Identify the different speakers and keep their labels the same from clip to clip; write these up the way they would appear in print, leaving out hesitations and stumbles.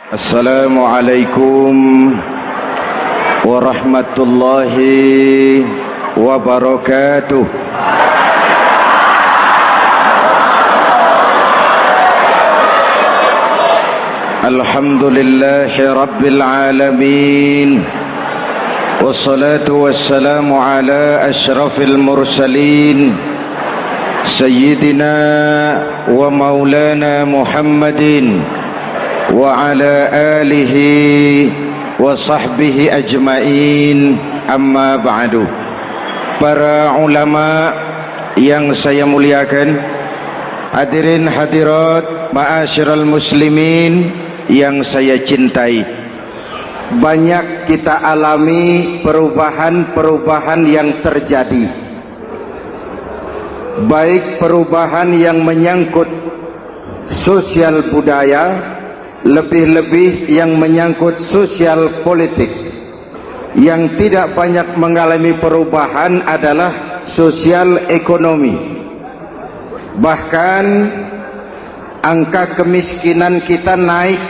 Speaker 1: Assalamualaikum warahmatullahi wabarakatuh. Alhamdulillahi rabbil alamin, wassalatu wassalamu ala ashrafil mursalin, sayyidina wa maulana Muhammadin wa ala alihi wa sahbihi ajmain, amma ba'du. Para ulama yang saya muliakan, hadirin hadirat ma'asyiral muslimin yang saya cintai, banyak kita alami perubahan-perubahan yang terjadi, baik perubahan yang menyangkut sosial budaya, lebih-lebih yang menyangkut sosial politik. Yang tidak banyak mengalami perubahan adalah sosial ekonomi. Bahkan angka kemiskinan kita naik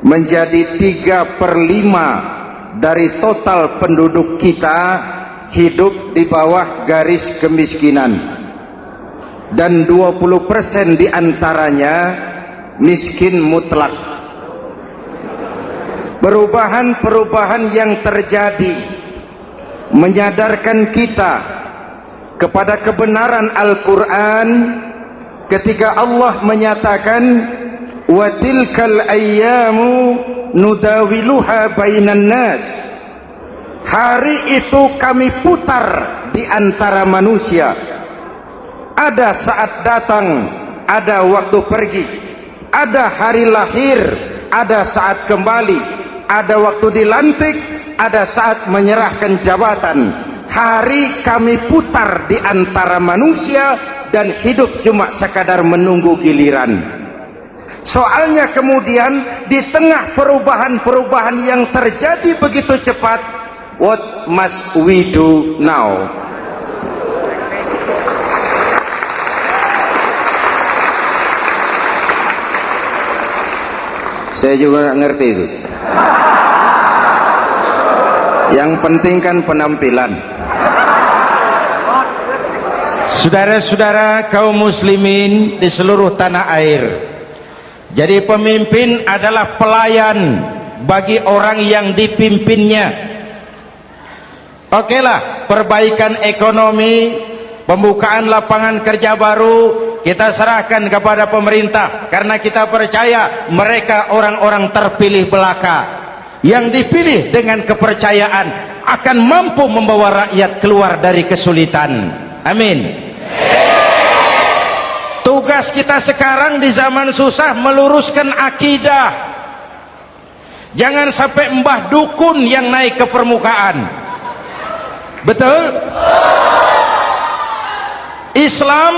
Speaker 1: menjadi 3/5 dari total penduduk kita hidup di bawah garis kemiskinan, dan 20% diantaranya miskin mutlak. Perubahan-perubahan yang terjadi menyadarkan kita kepada kebenaran Al-Quran ketika Allah menyatakan wa tilkal ayyamu nudawiluha bainan nas. Hari itu kami putar di antara manusia. Ada saat datang, ada waktu pergi. Ada hari lahir, ada saat kembali, ada waktu dilantik, ada saat menyerahkan jabatan. Hari kami putar di antara manusia dan hidup cuma sekadar menunggu giliran. Soalnya kemudian di tengah perubahan-perubahan yang terjadi begitu cepat, what must we do now? Saya juga nggak ngerti itu. Yang penting kan penampilan. Saudara-saudara kaum muslimin di seluruh tanah air, jadi pemimpin adalah pelayan bagi orang yang dipimpinnya. Okelah, perbaikan ekonomi, pembukaan lapangan kerja baru kita serahkan kepada pemerintah, karena kita percaya mereka orang-orang terpilih belaka yang dipilih dengan kepercayaan akan mampu membawa rakyat keluar dari kesulitan. Amin. Tugas kita sekarang di zaman susah meluruskan akidah. Jangan sampai mbah dukun yang naik ke permukaan. Betul? Islam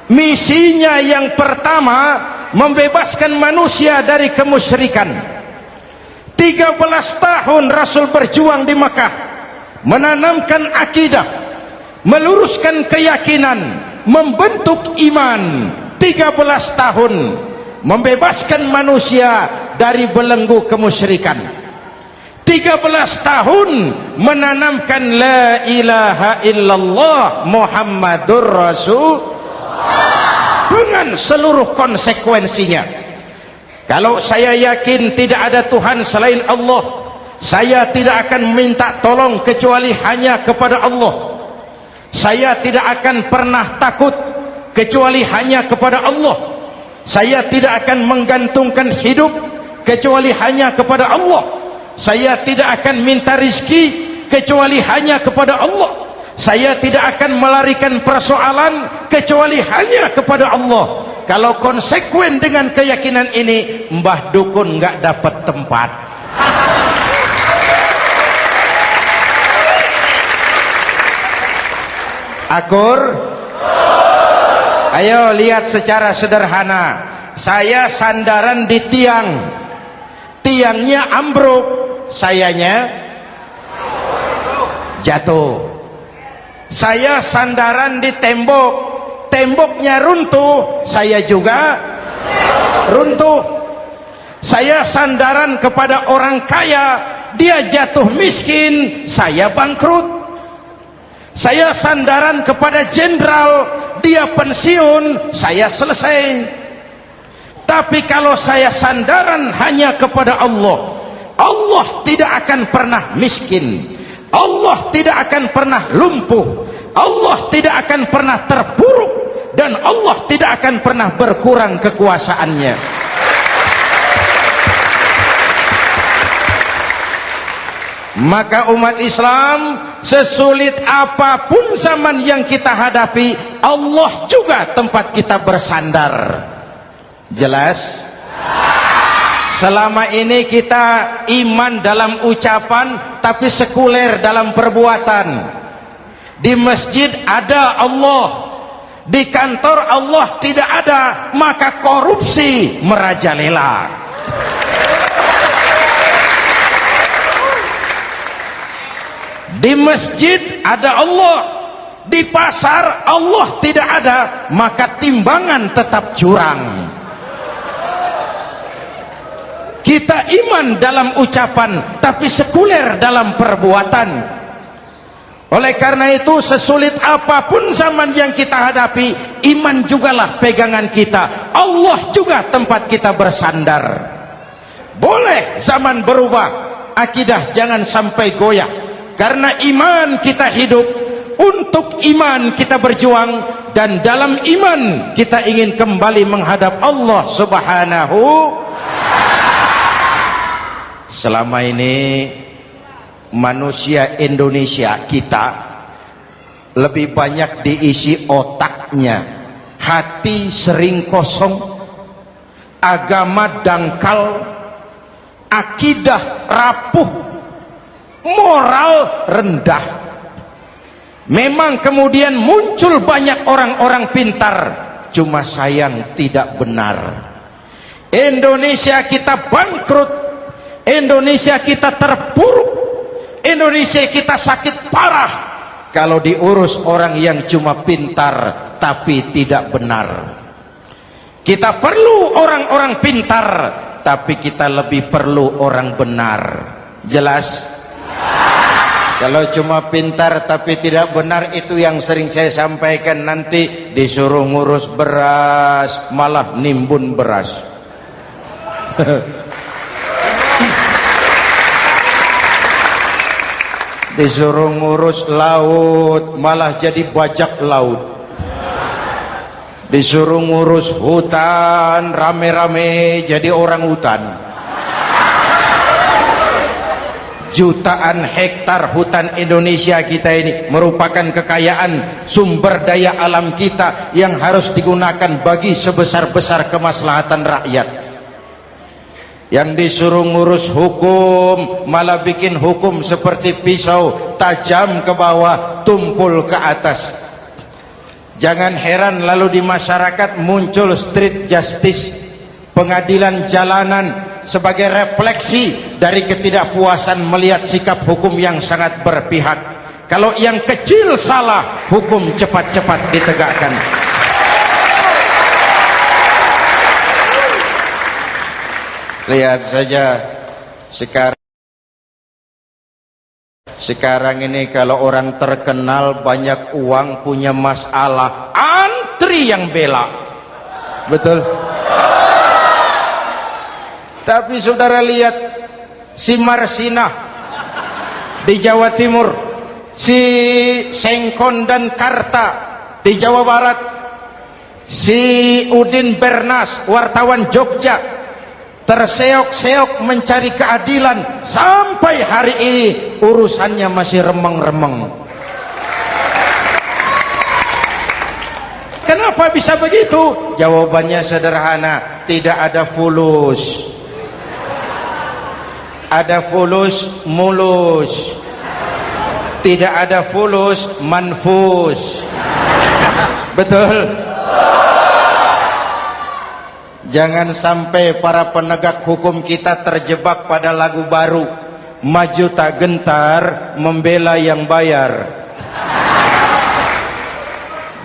Speaker 1: misinya yang pertama membebaskan manusia dari kemusyrikan. 13 tahun Rasul berjuang di Makkah, menanamkan akidah, meluruskan keyakinan, membentuk iman. 13 tahun membebaskan manusia dari belenggu kemusyrikan. 13 tahun menanamkan la ilaha illallah Muhammadur Rasul dengan seluruh konsekuensinya. Kalau saya yakin tidak ada Tuhan selain Allah, saya tidak akan minta tolong kecuali hanya kepada Allah. Saya tidak akan pernah takut kecuali hanya kepada Allah. Saya tidak akan menggantungkan hidup kecuali hanya kepada Allah. Saya tidak akan minta rizki kecuali hanya kepada Allah. Saya tidak akan melarikan persoalan kecuali hanya kepada Allah. Kalau konsekuen dengan keyakinan ini, mbah dukun nggak dapat tempat. Akur? Ayo lihat secara sederhana. Saya sandaran di tiang, tiangnya ambruk, sayanya jatuh. Saya sandaran di tembok, temboknya runtuh, saya juga runtuh. Saya sandaran kepada orang kaya, dia jatuh miskin, saya bangkrut. Saya sandaran kepada jenderal, dia pensiun, saya selesai. Tapi kalau saya sandaran hanya kepada Allah, Allah tidak akan pernah miskin, Allah tidak akan pernah lumpuh, Allah tidak akan pernah terpuruk, dan Allah tidak akan pernah berkurang kekuasaannya. Maka umat Islam, sesulit apapun zaman yang kita hadapi, Allah juga tempat kita bersandar. Jelas? Selama ini kita iman dalam ucapan, tapi sekuler dalam perbuatan. Di masjid ada Allah, di kantor Allah tidak ada, maka korupsi merajalela. Di masjid ada Allah, di pasar Allah tidak ada, maka timbangan tetap curang. Kita iman dalam ucapan, tapi sekuler dalam perbuatan. Oleh karena itu, sesulit apapun zaman yang kita hadapi, iman jugalah pegangan kita, Allah juga tempat kita bersandar. Boleh zaman berubah, akidah jangan sampai goyah. Karena iman kita hidup, untuk iman kita berjuang, dan dalam iman kita ingin kembali menghadap Allah Subhanahu. Selama ini manusia Indonesia kita lebih banyak diisi otaknya, hati sering kosong, agama dangkal, akidah rapuh, moral rendah. Memang kemudian muncul banyak orang-orang pintar, cuma sayang tidak benar. Indonesia kita bangkrut, Indonesia kita terpuruk, Indonesia kita sakit parah kalau diurus orang yang cuma pintar tapi tidak benar. Kita perlu orang-orang pintar, tapi kita lebih perlu orang benar. Jelas? Kalau cuma pintar tapi tidak benar, itu yang sering saya sampaikan, nanti disuruh ngurus beras malah nimbun beras. Disuruh ngurus laut malah jadi bajak laut. Disuruh ngurus hutan rame-rame jadi orang hutan. Jutaan hektar hutan Indonesia kita ini merupakan kekayaan sumber daya alam kita yang harus digunakan bagi sebesar-besar kemaslahatan rakyat. Yang disuruh ngurus hukum malah bikin hukum seperti pisau, tajam ke bawah, tumpul ke atas. Jangan heran lalu di masyarakat muncul street justice, pengadilan jalanan, sebagai refleksi dari ketidakpuasan melihat sikap hukum yang sangat berpihak. Kalau yang kecil salah, hukum cepat-cepat ditegakkan. Lihat saja sekarang ini, kalau orang terkenal banyak uang, punya masalah, antri yang bela. Betul? Tapi saudara lihat si Marsinah di Jawa Timur, si Sengkon dan Karta di Jawa Barat, si Udin Bernas wartawan Jogja, terseok-seok mencari keadilan, sampai hari ini urusannya masih remeng-remeng. Kenapa bisa begitu? Jawabannya sederhana, tidak ada fulus. Ada fulus mulus, tidak ada fulus manfus. Betul? Jangan sampai para penegak hukum kita terjebak pada lagu baru, maju tak gentar membela yang bayar.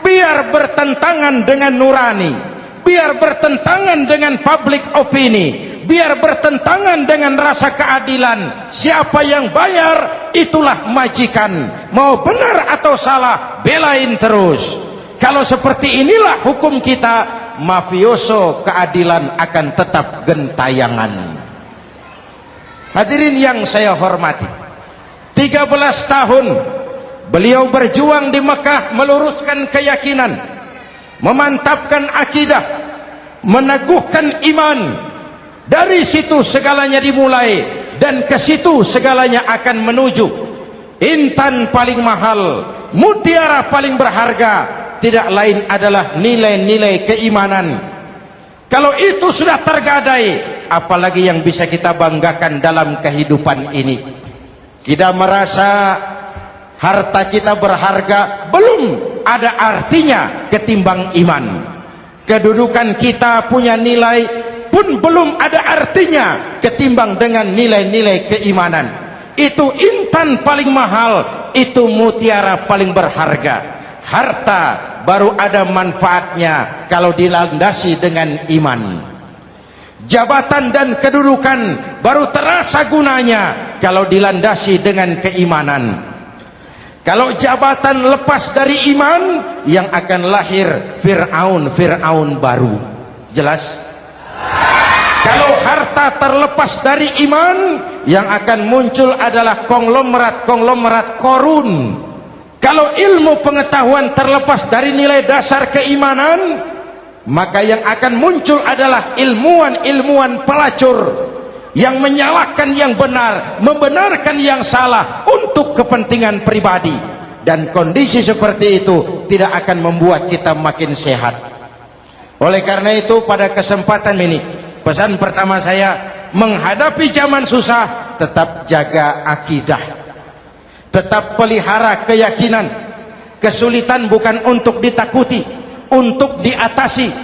Speaker 1: Biar bertentangan dengan nurani, biar bertentangan dengan public opini, biar bertentangan dengan rasa keadilan. Siapa yang bayar, itulah majikan. Mau benar atau salah, belain terus. Kalau seperti inilah hukum kita, mafioso keadilan akan tetap gentayangan. Hadirin yang saya hormati, 13 tahun beliau berjuang di Mekah, meluruskan keyakinan, memantapkan akidah, meneguhkan iman. Dari situ segalanya dimulai, dan ke situ segalanya akan menuju. Intan paling mahal, mutiara paling berharga, tidak lain adalah nilai-nilai keimanan. Kalau itu sudah tergadai, apalagi yang bisa kita banggakan dalam kehidupan ini? Kita merasa harta kita berharga, belum ada artinya ketimbang iman. Kedudukan kita punya nilai pun belum ada artinya ketimbang dengan nilai-nilai keimanan. Itu intan paling mahal, itu mutiara paling berharga. Harta baru ada manfaatnya kalau dilandasi dengan iman. Jabatan dan kedudukan baru terasa gunanya kalau dilandasi dengan keimanan. Kalau jabatan lepas dari iman, yang akan lahir Fir'aun baru. Jelas? Kalau harta terlepas dari iman, yang akan muncul adalah konglomerat Korun. Kalau ilmu pengetahuan terlepas dari nilai dasar keimanan, maka yang akan muncul adalah ilmuwan pelacur yang menyalahkan yang benar, membenarkan yang salah untuk kepentingan pribadi. Dan kondisi seperti itu tidak akan membuat kita makin sehat. Oleh karena itu, pada kesempatan ini, pesan pertama saya, menghadapi zaman susah, tetap jaga akidah, tetap pelihara keyakinan. Kesulitan bukan untuk ditakuti, untuk diatasi.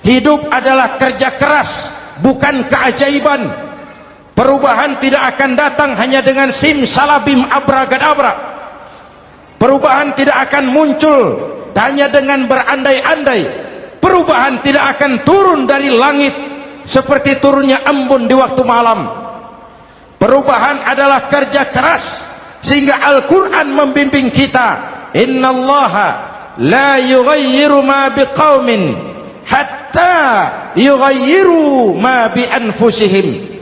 Speaker 1: Hidup adalah kerja keras, bukan keajaiban. Perubahan tidak akan datang hanya dengan simsalabim abragadabra. Perubahan tidak akan muncul hanya dengan berandai-andai. Perubahan tidak akan turun dari langit seperti turunnya embun di waktu malam. Perubahan adalah kerja keras, sehingga Al-Quran membimbing kita, innallaha la yughayyiru ma biqaumin hatta yughayyiru ma bi anfusihim.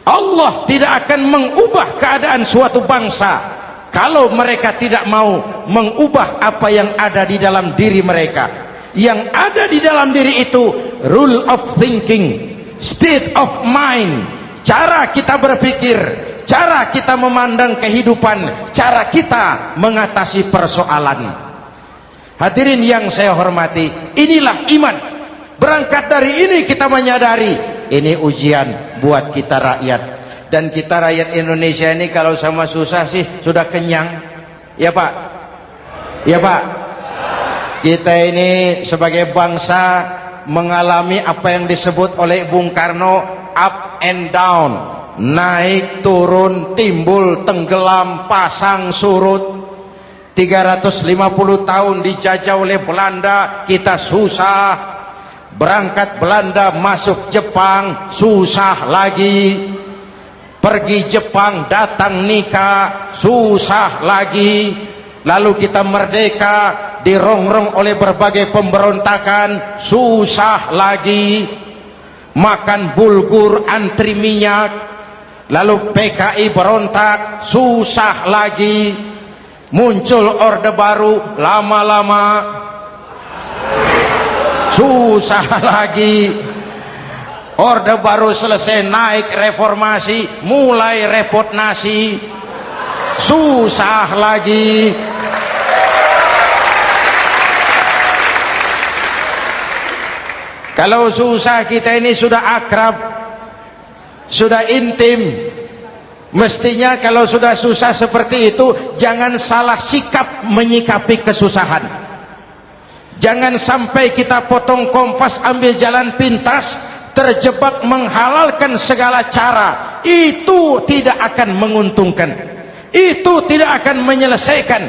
Speaker 1: Allah tidak akan mengubah keadaan suatu bangsa kalau mereka tidak mau mengubah apa yang ada di dalam diri mereka. Yang ada di dalam diri itu rule of thinking, state of mind, cara kita berpikir, cara kita memandang kehidupan, cara kita mengatasi persoalan. Hadirin yang saya hormati, inilah iman. Berangkat dari ini kita menyadari, ini ujian buat kita rakyat. Dan kita rakyat Indonesia ini kalau sama susah sih sudah kenyang. Ya Pak? Ya Pak? Kita ini sebagai bangsa mengalami apa yang disebut oleh Bung Karno up and down, naik turun, timbul tenggelam, pasang surut. 350 tahun dijajah oleh Belanda, kita susah. Berangkat Belanda masuk Jepang, susah lagi. Pergi Jepang, datang nikah, susah lagi. Lalu kita merdeka, dirongrong oleh berbagai pemberontakan, susah lagi. Makan bulgur, antri minyak. Lalu PKI berontak, susah lagi. Muncul orde baru, lama-lama susah lagi. Orde baru selesai, naik reformasi, mulai repot nasi, susah lagi. Kalau susah kita ini sudah akrab, sudah intim. Mestinya kalau sudah susah seperti itu, jangan salah sikap menyikapi kesusahan. Jangan sampai kita potong kompas, ambil jalan pintas, terjebak menghalalkan segala cara. Itu tidak akan menguntungkan, itu tidak akan menyelesaikan.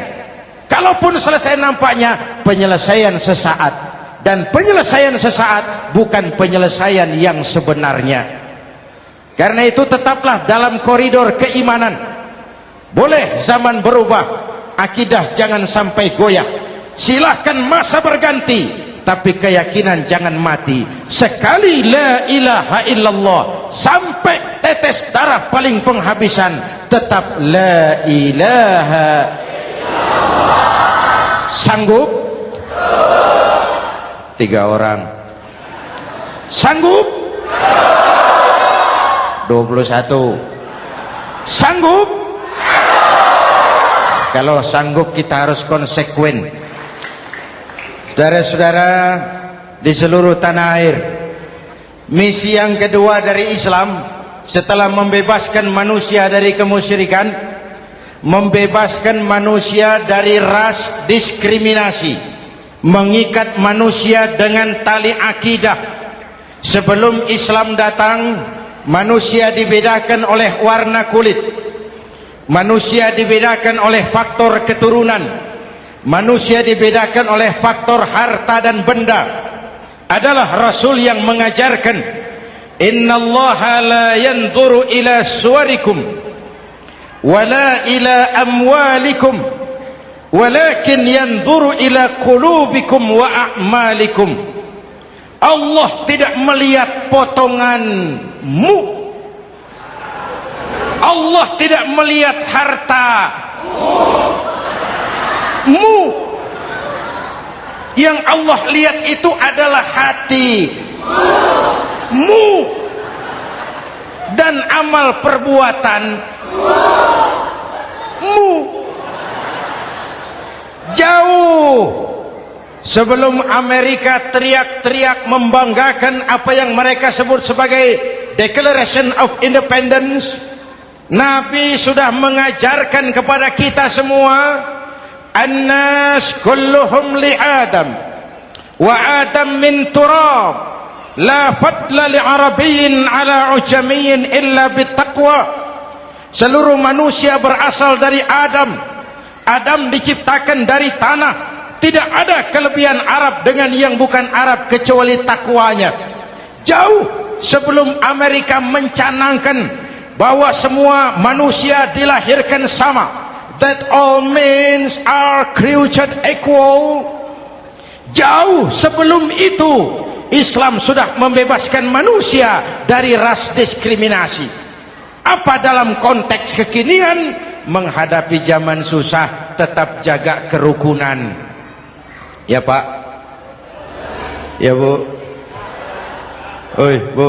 Speaker 1: Kalaupun selesai, nampaknya penyelesaian sesaat, dan penyelesaian sesaat bukan penyelesaian yang sebenarnya. Karena itu tetaplah dalam koridor keimanan. Boleh zaman berubah, akidah jangan sampai goyah. Silahkan masa berganti, tapi keyakinan jangan mati. Sekali la ilaha illallah sampai tetes darah paling penghabisan, tetap la ilaha illallah. Sanggup? 3 orang. Sanggup? 21. Sanggup? Kalau sanggup kita harus konsekuen. Saudara-saudara di seluruh tanah air, misi yang kedua dari Islam setelah membebaskan manusia dari kemusyrikan, membebaskan manusia dari ras diskriminasi, mengikat manusia dengan tali akidah. Sebelum Islam datang, manusia dibedakan oleh warna kulit, manusia dibedakan oleh faktor keturunan, manusia dibedakan oleh faktor harta dan benda. Adalah Rasul yang mengajarkan, innallaha la yanzuru ila suwarikum wala ila amwalikum walakin yanzuru ila qulubikum wa a'malikum. Allah tidak melihat potonganmu, Allah tidak melihat hartamu. Yang Allah lihat itu adalah hatimu dan amal perbuatanmu. Jauh sebelum Amerika teriak-teriak membanggakan apa yang mereka sebut sebagai Declaration of Independence, Nabi sudah mengajarkan kepada kita semua, annas kulluhum li Adam wa Adam min turab la fadla li arabiyyin ala ujamiyyin illa bittaqwa. Seluruh manusia berasal dari Adam. Adam diciptakan dari tanah. Tidak ada kelebihan Arab dengan yang bukan Arab kecuali takwanya. Jauh sebelum Amerika mencanangkan bahwa semua manusia dilahirkan sama, that all men are created equal. Jauh sebelum itu Islam sudah membebaskan manusia dari ras diskriminasi. Apa dalam konteks kekinian menghadapi zaman susah tetap jaga kerukunan? Ya Pak, ya Bu, oi Bu.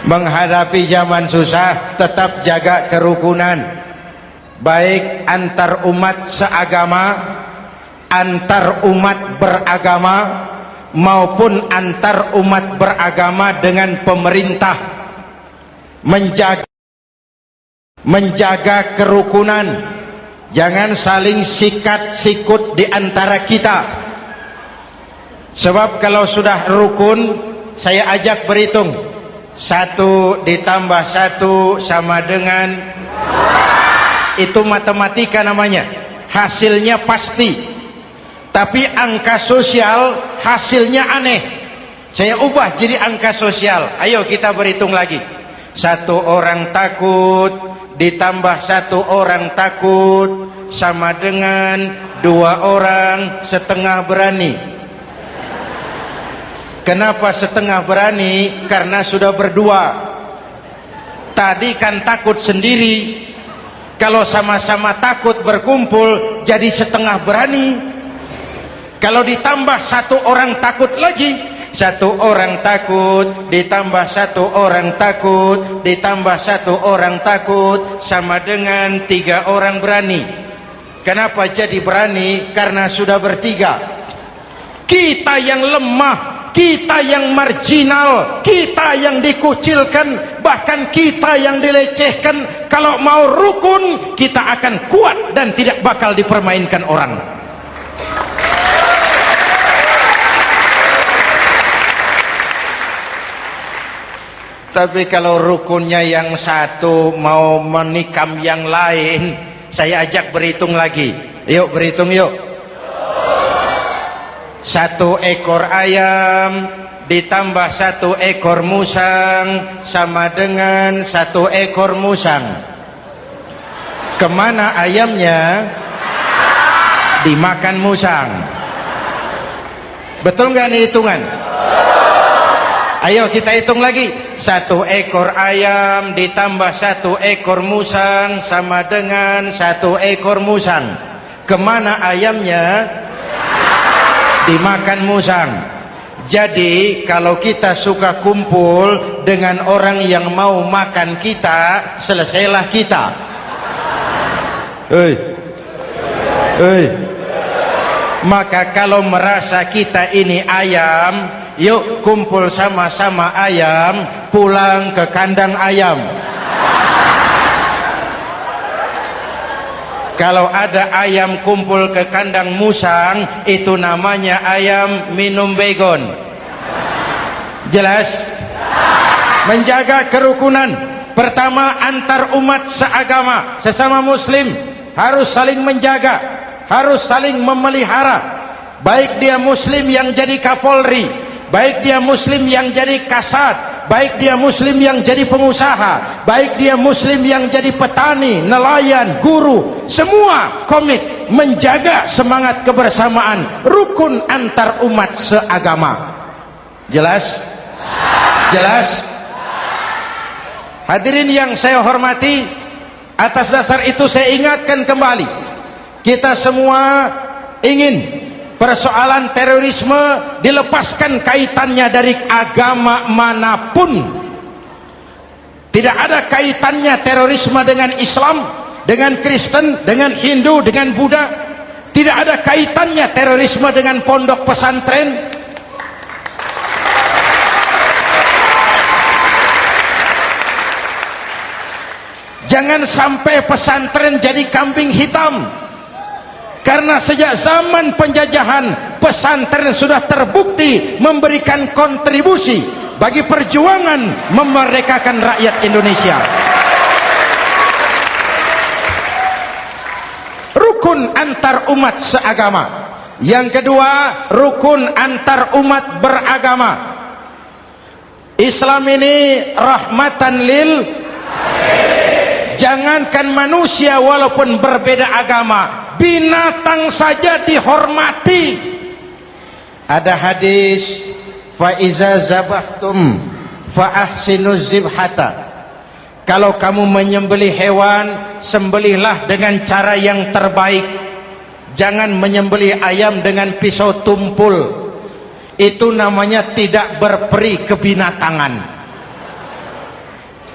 Speaker 1: Menghadapi zaman susah tetap jaga kerukunan, baik antar umat seagama, antar umat beragama, maupun antar umat beragama dengan pemerintah. Menjaga kerukunan. Jangan saling sikat sikut di antara kita. Sebab kalau sudah rukun, saya ajak berhitung, 1 ditambah 1 sama dengan, itu matematika namanya, hasilnya pasti. Tapi angka sosial hasilnya aneh. Saya ubah jadi angka sosial. Ayo kita berhitung lagi. 1 orang takut ditambah 1 orang takut sama dengan 2 orang setengah berani. Kenapa setengah berani? Karena sudah berdua. Tadi kan takut sendiri. Kalau sama-sama takut berkumpul jadi setengah berani. Kalau ditambah 1 orang takut lagi, 1 orang takut ditambah 1 orang takut ditambah 1 orang takut sama dengan 3 orang berani. Kenapa jadi berani? Karena sudah bertiga. Kita yang lemah, kita yang marginal, kita yang dikucilkan, bahkan kita yang dilecehkan, kalau mau rukun kita akan kuat dan tidak bakal dipermainkan orang. Tapi kalau rukunnya yang satu mau menikam yang lain, saya ajak berhitung lagi. Yuk berhitung yuk. 1 ekor ayam ditambah 1 ekor musang sama dengan 1 ekor musang. Kemana ayamnya? Dimakan musang. Betul nggak nih hitungan? Ayo kita hitung lagi. 1 ekor ayam ditambah 1 ekor musang sama dengan 1 ekor musang. Kemana ayamnya? Dimakan musang. Jadi kalau kita suka kumpul dengan orang yang mau makan kita, selesailah kita. Maka kalau merasa kita ini ayam, yuk kumpul sama-sama ayam, pulang ke kandang ayam. Kalau ada ayam kumpul ke kandang musang, itu namanya ayam minum baygon. Jelas? Menjaga kerukunan. Pertama, antar umat seagama, sesama muslim harus saling menjaga, harus saling memelihara. Baik dia muslim yang jadi kapolri, baik dia muslim yang jadi kasat, baik dia muslim yang jadi pengusaha, baik dia muslim yang jadi petani, nelayan, guru, semua komit menjaga semangat kebersamaan, rukun antar umat seagama. Jelas? Jelas? Hadirin yang saya hormati, atas dasar itu saya ingatkan kembali, kita semua ingin persoalan terorisme dilepaskan kaitannya dari agama manapun. Tidak ada kaitannya terorisme dengan Islam, dengan Kristen, dengan Hindu, dengan Buddha. Tidak ada kaitannya terorisme dengan pondok pesantren. Jangan sampai pesantren jadi kambing hitam. Karena sejak zaman penjajahan, pesantren sudah terbukti memberikan kontribusi bagi perjuangan memerdekakan rakyat Indonesia. Rukun antar umat seagama. Yang kedua, rukun antar umat beragama. Islam ini rahmatan lil. Jangankan manusia walaupun berbeda agama, binatang saja dihormati. Ada hadis, fa iza zabahtum fa ahsinuz zibhata. Kalau kamu menyembelih hewan, sembelihlah dengan cara yang terbaik. Jangan menyembelih ayam dengan pisau tumpul. Itu namanya tidak berperi kebinatangan.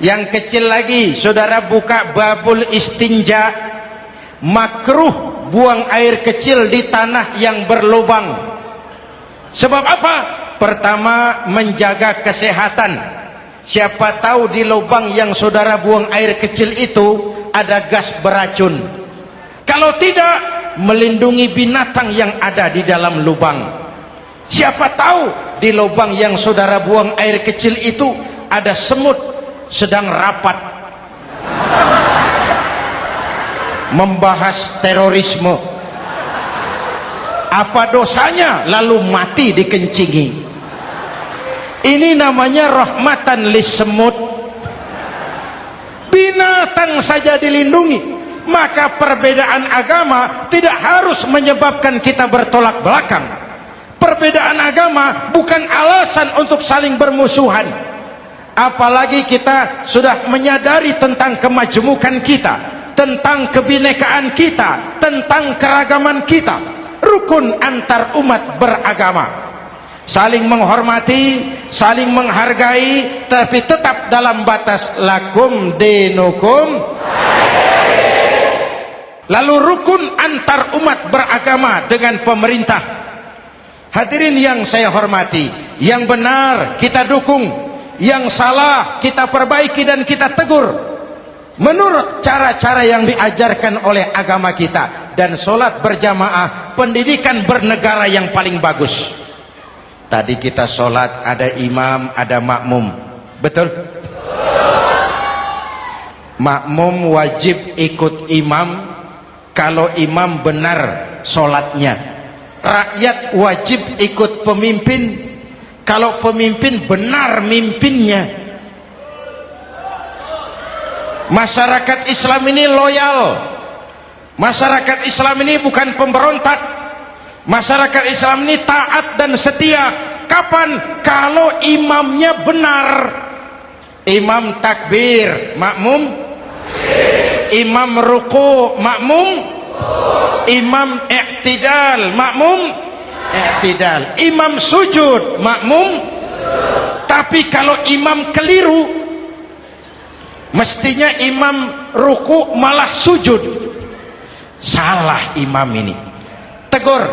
Speaker 1: Yang kecil lagi, saudara buka babul istinja, makruh buang air kecil di tanah yang berlubang. Sebab apa? Pertama, menjaga kesehatan. Siapa tahu di lubang yang saudara buang air kecil itu ada gas beracun. Kalau tidak, melindungi binatang yang ada di dalam lubang. Siapa tahu di lubang yang saudara buang air kecil itu ada semut sedang rapat membahas terorisme. Apa dosanya lalu mati dikencingi? Ini namanya rahmatan lis semut. Binatang saja dilindungi. Maka perbedaan agama tidak harus menyebabkan kita bertolak belakang. Perbedaan agama bukan alasan untuk saling bermusuhan. Apalagi kita sudah menyadari tentang kemajemukan kita, tentang kebinekaan kita, tentang keragaman kita. Rukun antar umat beragama, saling menghormati, saling menghargai, tapi tetap dalam batas lakum dinukum. Lalu rukun antar umat beragama dengan pemerintah. Hadirin yang saya hormati, yang benar kita dukung, yang salah kita perbaiki dan kita tegur menurut cara-cara yang diajarkan oleh agama kita. Dan sholat berjamaah, pendidikan bernegara yang paling bagus. Tadi kita sholat ada imam, ada makmum, betul? Makmum wajib ikut imam kalau imam benar sholatnya. rakyat wajib ikut pemimpin kalau pemimpin benar mimpinnya. Masyarakat Islam ini loyal. Masyarakat Islam ini bukan pemberontak. Masyarakat Islam ini taat dan setia. Kapan? Kalau imamnya benar. Imam takbir, makmum. Imam ruku, makmum. Imam i'tidal, makmum. I'tidal. Imam sujud, makmum. Tapi kalau imam keliru, mestinya imam ruku malah sujud. Salah imam ini. Tegur.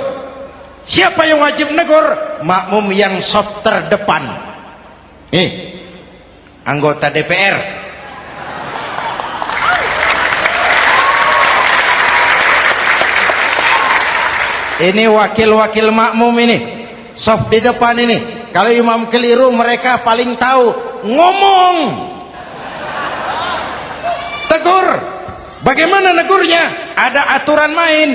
Speaker 1: Siapa yang wajib negur? Makmum yang saf terdepan. Anggota DPR. Ini wakil-wakil makmum ini, saf di depan ini. Kalau imam keliru, mereka paling tahu. Ngomong. Tegur. Bagaimana negurnya? Ada aturan main.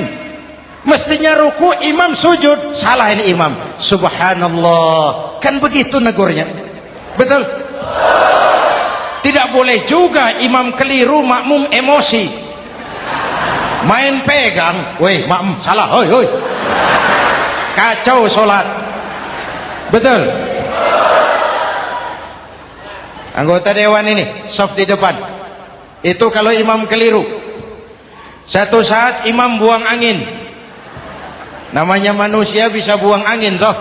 Speaker 1: Mestinya ruku, imam sujud. Salah ini imam. Subhanallah. Kan begitu negurnya. Betul? Tidak boleh juga imam keliru, makmum emosi. Main pegang. Weh, makmum salah. Hoi, hoi. Kacau sholat. Betul? Anggota dewan ini, saf di depan. Itu kalau imam keliru. Satu saat imam buang angin. Namanya manusia bisa buang angin toh.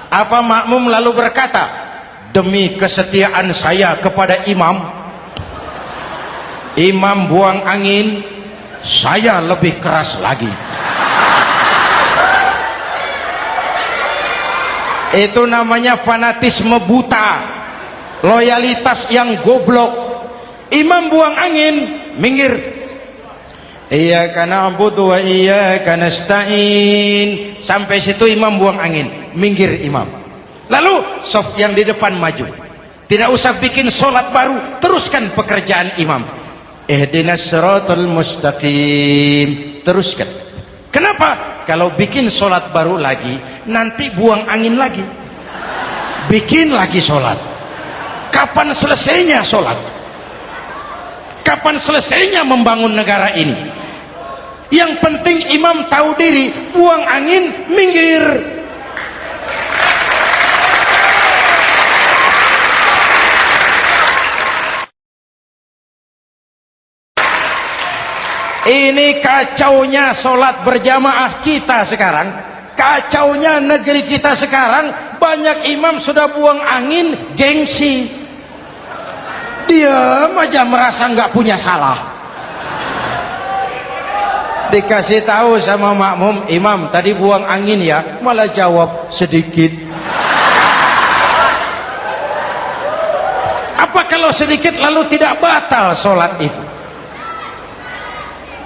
Speaker 1: Apa makmum lalu berkata, demi kesetiaan saya kepada imam, imam buang angin, saya lebih keras lagi. Itu namanya fanatisme buta, loyalitas yang goblok. Imam buang angin, minggir. Iyyaka na'budu wa iyyaka nasta'in. Sampai situ imam buang angin, minggir imam. Lalu saf yang di depan maju. Tidak usah bikin sholat baru, teruskan pekerjaan imam. Ihdinas siratal mustaqim. Teruskan. Kenapa? Kalau bikin sholat baru lagi, nanti buang angin lagi. Bikin lagi sholat. Kapan selesainya sholat? Kapan selesainya membangun negara ini? Yang penting imam tahu diri, buang angin, minggir. Ini kacaunya sholat berjamaah kita sekarang. Kacaunya negeri kita sekarang. Banyak imam sudah buang angin, gengsi. Diam aja merasa nggak punya salah. Dikasih tahu sama makmum, imam tadi buang angin ya, malah jawab sedikit. Apa kalau sedikit lalu tidak batal sholat itu?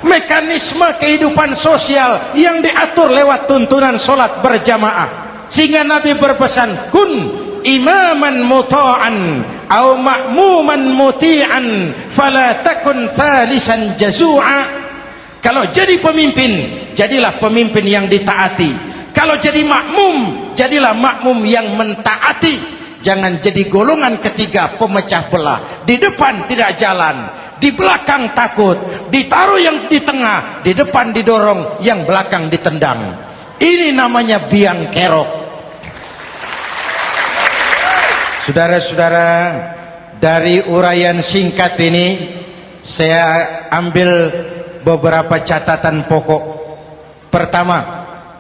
Speaker 1: Mekanisme kehidupan sosial yang diatur lewat tuntunan sholat berjamaah. Sehingga Nabi berpesan, kun imaman muta'an au ma'muman muti'an fala takun thalisan jazu'a. Kalau jadi pemimpin, jadilah pemimpin yang ditaati. Kalau jadi makmum, jadilah makmum yang mentaati. Jangan jadi golongan ketiga pemecah belah. Di depan tidak jalan, di belakang takut, ditaruh yang di tengah, di depan didorong, yang belakang ditendang. Ini namanya biang kerok. Saudara-saudara, dari uraian singkat ini saya ambil beberapa catatan pokok. Pertama,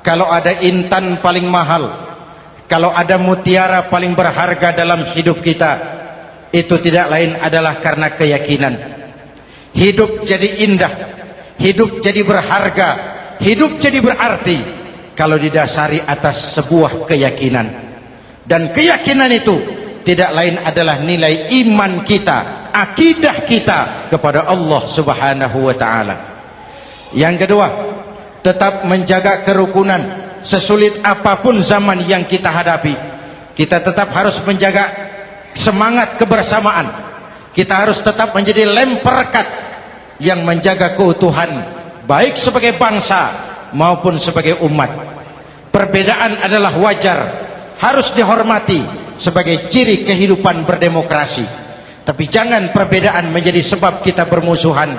Speaker 1: kalau ada intan paling mahal, kalau ada mutiara paling berharga dalam hidup kita, itu tidak lain adalah karena keyakinan. Hidup jadi indah, hidup jadi berharga, hidup jadi berarti kalau didasari atas sebuah keyakinan. Dan keyakinan itu tidak lain adalah nilai iman kita, akidah kita kepada Allah Subhanahu wa ta'ala. Yang kedua, tetap menjaga kerukunan. Sesulit apapun zaman yang kita hadapi, kita tetap harus menjaga semangat kebersamaan. Kita harus tetap menjadi lem perekat yang menjaga keutuhan, baik sebagai bangsa maupun sebagai umat. Perbedaan adalah wajar, harus dihormati sebagai ciri kehidupan berdemokrasi. Tapi jangan perbedaan menjadi sebab kita bermusuhan,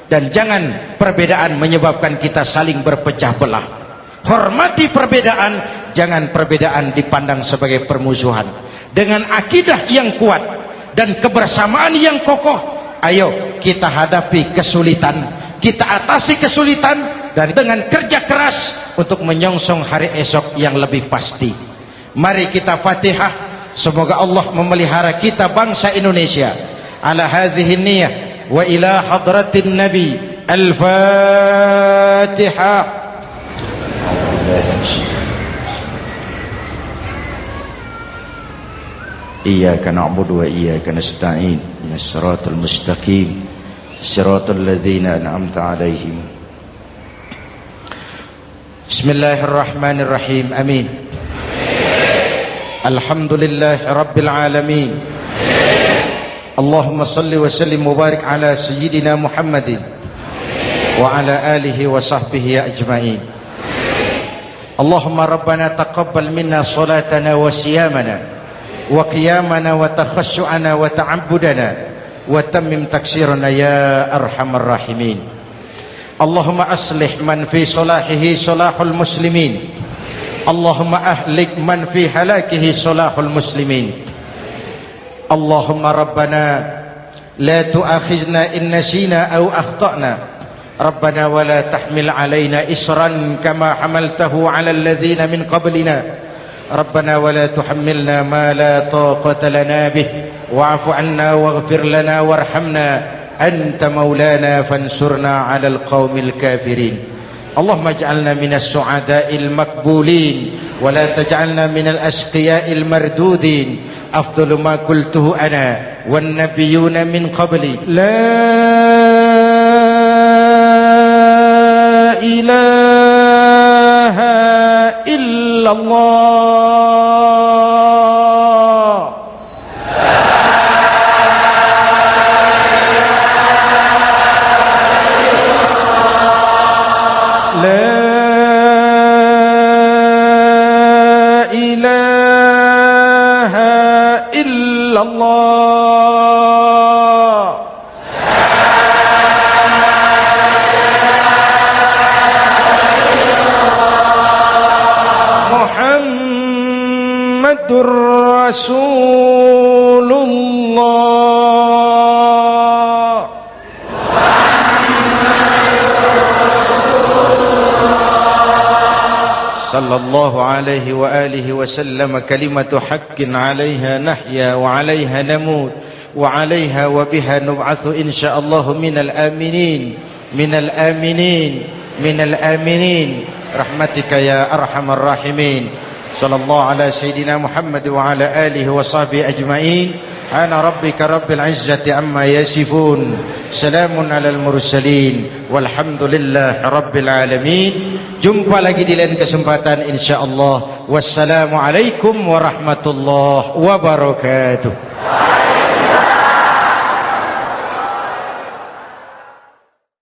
Speaker 1: dan jangan perbedaan menyebabkan kita saling berpecah belah. Hormati perbedaan, jangan perbedaan dipandang sebagai permusuhan. Dengan akidah yang kuat dan kebersamaan yang kokoh, ayo kita hadapi kesulitan, kita atasi kesulitan, dan dengan kerja keras untuk menyongsong hari esok yang lebih pasti. Mari kita Fatihah, semoga Allah memelihara kita bangsa Indonesia. Ala hadhihi niyah wa ila hadratin Nabi. Al-Fatihah. Iyyaka na'budu wa iyyaka nasta'in. Ihdinas siratal mustaqim. Siratal ladzina an'amta 'alaihim. Bismillahirrahmanirrahim. Amin. Alhamdulillah rabbil alamin. Allahumma salli wa sallim mubarak ala sayyidina Muhammadin wa ala alihi wa sahbihi ajma'in. Allahumma rabbana taqabbal minna salatana wa siyamana wa qiyamana wa takhashu'ana wa ta'abbudana wa tammim taksirana ya arhamar rahimin. Allahumma aslih man fi salahihi salahul muslimin. Allahumma ahlik man fi halakihi salahul muslimin. Allahumma rabbana la tu'akhizna in nasina aw akhtana. Rabbana wa la tahmil alaina isran kama hamaltahu ala alladhina min qablina. Rabbana wa la tuhammilna ma la taqata lana bih wa'fu 'anna waghfir lana warhamna anta maulana fansurna 'alal qaumil kafirin. Allahumma ij'alna minas su'ada'il maqbulin wa la taj'alna minal ashqiya'il mardudin. Afdalu ma qultuhu ana wan nabiyyuna min qabli. La ilaha illallah. Rasulullah sallallahu alaihi wa alihi wa sallam. Kalimatu haqqin 'alaiha nahya wa 'alaiha namut wa 'alaiha wa biha nub'atsu insyaallah minal aminin minal aminin minal aminin rahmatika ya arhamar rahimin. Sallallahu ala sayyidina Muhammad wa ala alihi wa sahbihi ajma'in. Ana rabbika rabbil izzati amma yasifun. Salamun alal mursalin. Walhamdulillah rabbil alamin. Jumpa lagi di lain kesempatan insyaallah. Wassalamualaikum warahmatullahi wabarakatuh.